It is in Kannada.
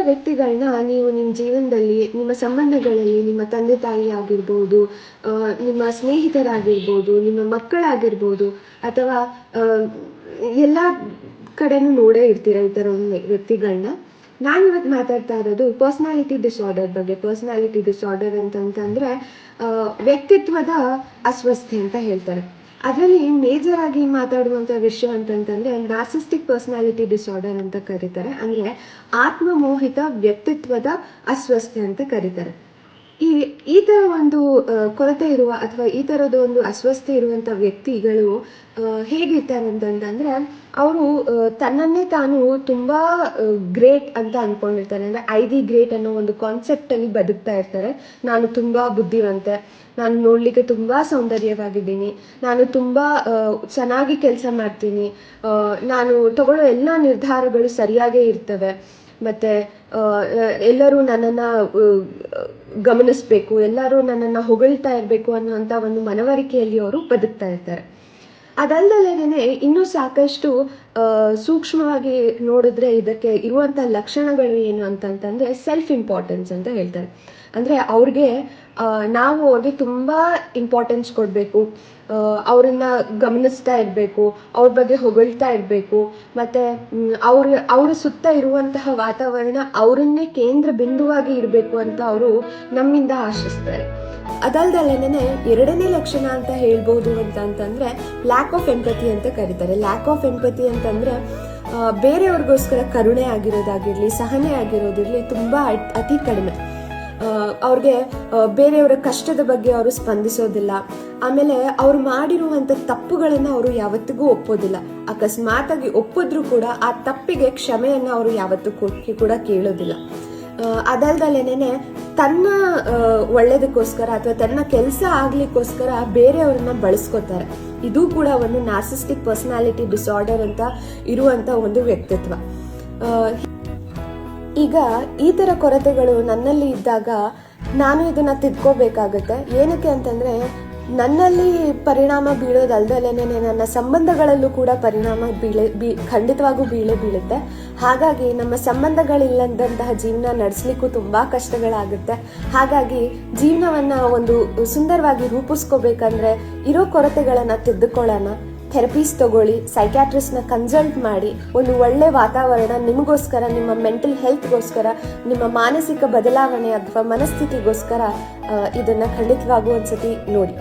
ವ್ಯಕ್ತಿಗಳನ್ನ ನೀವು ನಿಮ್ಮ ಜೀವನದಲ್ಲಿ, ನಿಮ್ಮ ಸಂಬಂಧಗಳಲ್ಲಿ, ನಿಮ್ಮ ತಂದೆ ತಾಯಿ ಆಗಿರ್ಬೋದು, ನಿಮ್ಮ ಸ್ನೇಹಿತರಾಗಿರ್ಬೋದು, ನಿಮ್ಮ ಮಕ್ಕಳಾಗಿರ್ಬೋದು, ಅಥವಾ ಎಲ್ಲ ಕಡೆನೂ ನೋಡೇ ಇರ್ತೀರ ಈ ಥರ ಒಂದು ವ್ಯಕ್ತಿಗಳನ್ನ. ನಾನಿವತ್ತು ಮಾತಾಡ್ತಾ ಇರೋದು ಪರ್ಸ್ನಾಲಿಟಿ ಡಿಸಾರ್ಡರ್ ಬಗ್ಗೆ. ಪರ್ಸ್ನಾಲಿಟಿ ಡಿಸಾರ್ಡರ್ ಅಂತಂತಂದರೆ ವ್ಯಕ್ತಿತ್ವದ ಅಸ್ವಸ್ಥೆ ಅಂತ ಹೇಳ್ತಾರೆ. ಅದರಲ್ಲಿ ಮೇಜರ್ ಆಗಿ ಮಾತಾಡುವಂಥ ವಿಷಯ ಅಂತಂತಂದರೆ ನಾರ್ಸಿಸ್ಟಿಕ್ ಪರ್ಸ್ನಾಲಿಟಿ ಡಿಸಾರ್ಡರ್ ಅಂತ ಕರೀತಾರೆ. ಅಂದರೆ ಆತ್ಮಮೋಹಿತ ವ್ಯಕ್ತಿತ್ವದ ಅಸ್ವಸ್ಥೆ ಅಂತ ಕರೀತಾರೆ. ಈ ಥರ ಒಂದು ಕೊರತೆ ಇರುವ ಅಥವಾ ಈ ಥರದ ಒಂದು ಅಸ್ವಸ್ಥೆ ಇರುವಂಥ ವ್ಯಕ್ತಿಗಳು ಹೇಗಿರ್ತಾರೆ ಅಂತಂತಂದರೆ, ಅವರು ತನ್ನನ್ನೇ ತಾನು ತುಂಬ ಗ್ರೇಟ್ ಅಂತ ಅಂದ್ಕೊಂಡಿರ್ತಾರೆ. ಅಂದರೆ ಐ ದಿ ಗ್ರೇಟ್ ಅನ್ನೋ ಒಂದು ಕಾನ್ಸೆಪ್ಟಲ್ಲಿ ಬದುಕ್ತಾ ಇರ್ತಾರೆ. ನಾನು ತುಂಬ ಬುದ್ಧಿವಂತೆ, ನಾನು ನೋಡಲಿಕ್ಕೆ ತುಂಬ ಸೌಂದರ್ಯವಾಗಿದ್ದೀನಿ, ನಾನು ತುಂಬ ಚೆನ್ನಾಗಿ ಕೆಲಸ ಮಾಡ್ತೀನಿ, ನಾನು ತಗೊಳ್ಳೋ ಎಲ್ಲ ನಿರ್ಧಾರಗಳು ಸರಿಯಾಗೇ ಇರ್ತವೆ, ಮತ್ತು ಎಲ್ಲರೂ ನನ್ನನ್ನು ಗಮನಿಸಬೇಕು, ಎಲ್ಲರೂ ನನ್ನನ್ನು ಹೊಗಳ್ತಾ ಇರಬೇಕು ಅನ್ನುವಂಥ ಒಂದು ಮನವರಿಕೆಯಲ್ಲಿ ಅವರು ಬದುಕ್ತಾ ಇರ್ತಾರೆ. ಅದಲ್ಲದೇ ಇನ್ನೂ ಸಾಕಷ್ಟು ಸೂಕ್ಷ್ಮವಾಗಿ ನೋಡಿದ್ರೆ ಇದಕ್ಕೆ ಇರುವಂಥ ಲಕ್ಷಣಗಳು ಏನು ಅಂತಂತಂದರೆ ಸೆಲ್ಫ್ ಇಂಪಾರ್ಟೆನ್ಸ್ ಅಂತ ಹೇಳ್ತಾರೆ. ಅಂದರೆ ನಾವು ಅವ್ರಿಗೆ ತುಂಬ ಇಂಪಾರ್ಟೆನ್ಸ್ ಕೊಡಬೇಕು, ಅವರನ್ನ ಗಮನಿಸ್ತಾ ಇರಬೇಕು, ಅವ್ರ ಬಗ್ಗೆ ಹೊಗಳ್ತಾ ಇರಬೇಕು, ಮತ್ತು ಅವರ ಸುತ್ತ ಇರುವಂತಹ ವಾತಾವರಣ ಅವರನ್ನೇ ಕೇಂದ್ರ ಬಿಂದುವಾಗಿ ಇರಬೇಕು ಅಂತ ಅವರು ನಮ್ಮಿಂದ ಆಶಿಸ್ತಾರೆ. ಅದಲ್ದಲ್ಲೇ ಎರಡನೇ ಲಕ್ಷಣ ಅಂತ ಹೇಳ್ಬೋದು ಅಂತಂದರೆ ಲ್ಯಾಕ್ ಆಫ್ ಎಂಪತಿ ಅಂತ ಕರೀತಾರೆ. ಲ್ಯಾಕ್ ಆಫ್ ಎಂಪತಿ ಅಂತಂದರೆ ಬೇರೆಯವ್ರಿಗೋಸ್ಕರ ಕರುಣೆ ಆಗಿರೋದಾಗಿರಲಿ, ಸಹನೆ ಆಗಿರೋದಿರಲಿ ತುಂಬ ಅತಿ ಕಡಿಮೆ. ಅವ್ರಿಗೆ ಬೇರೆಯವರ ಕಷ್ಟದ ಬಗ್ಗೆ ಅವರು ಸ್ಪಂದಿಸೋದಿಲ್ಲ. ಆಮೇಲೆ ಅವ್ರು ಮಾಡಿರುವಂಥ ತಪ್ಪುಗಳನ್ನು ಅವರು ಯಾವತ್ತಿಗೂ ಒಪ್ಪೋದಿಲ್ಲ. ಅಕಸ್ಮಾತಾಗಿ ಒಪ್ಪಿದ್ರೂ ಕೂಡ ಆ ತಪ್ಪಿಗೆ ಕ್ಷಮೆಯನ್ನು ಅವರು ಯಾವತ್ತೂ ಕೂಡ ಕೇಳೋದಿಲ್ಲ. ಅದಲ್ದಲೇನೆ ತನ್ನ ಒಳ್ಳೇದಕ್ಕೋಸ್ಕರ ಅಥವಾ ತನ್ನ ಕೆಲಸ ಆಗ್ಲಿಕ್ಕೋಸ್ಕರ ಬೇರೆಯವ್ರನ್ನ ಬಳಸ್ಕೋತಾರೆ. ಇದು ಕೂಡ ಒಂದು ನಾರ್ಸಿಸ್ಟಿಕ್ ಪರ್ಸನಾಲಿಟಿ ಡಿಸಾರ್ಡರ್ ಅಂತ ಇರುವಂತ ಒಂದು ವ್ಯಕ್ತಿತ್ವ. ಈಗ ಈ ಥರ ಕೊರತೆಗಳು ನನ್ನಲ್ಲಿ ಇದ್ದಾಗ ನಾನು ಇದನ್ನ ತಿದ್ಕೋಬೇಕಾಗತ್ತೆ. ಏನಕ್ಕೆ ಅಂತಂದ್ರೆ ನನ್ನಲ್ಲಿ ಪರಿಣಾಮ ಬೀಳೋದಲ್ದಲೇನೆ ನನ್ನ ಸಂಬಂಧಗಳಲ್ಲೂ ಕೂಡ ಪರಿಣಾಮ ಖಂಡಿತವಾಗೂ ಬೀಳುತ್ತೆ. ಹಾಗಾಗಿ ನಮ್ಮ ಸಂಬಂಧಗಳಿಲ್ಲದಂತಹ ಜೀವನ ನಡೆಸಲಿಕ್ಕೂ ತುಂಬಾ ಕಷ್ಟಗಳಾಗುತ್ತೆ. ಹಾಗಾಗಿ ಜೀವನವನ್ನ ಒಂದು ಸುಂದರವಾಗಿ ರೂಪಿಸ್ಕೋಬೇಕಂದ್ರೆ ಇರೋ ಕೊರತೆಗಳನ್ನ ತಿದ್ದುಕೊಳ್ಳೋಣ. ಥೆರಪೀಸ್ ತಗೊಳ್ಳಿ, ಸೈಕ್ಯಾಟ್ರಿಸ್ಟ್ನ ಕನ್ಸಲ್ಟ್ ಮಾಡಿ, ಒಂದು ಒಳ್ಳೆ ವಾತಾವರಣ ನಿಮಗೋಸ್ಕರ, ನಿಮ್ಮ ಮೆಂಟಲ್ ಹೆಲ್ತ್ಗೋಸ್ಕರ, ನಿಮ್ಮ ಮಾನಸಿಕ ಬದಲಾವಣೆ ಅಥವಾ ಮನಸ್ಥಿತಿಗೋಸ್ಕರ ಇದನ್ನ ಖಂಡಿತವಾಗೂ ಒಂದ್ಸತಿ ನೋಡಿ.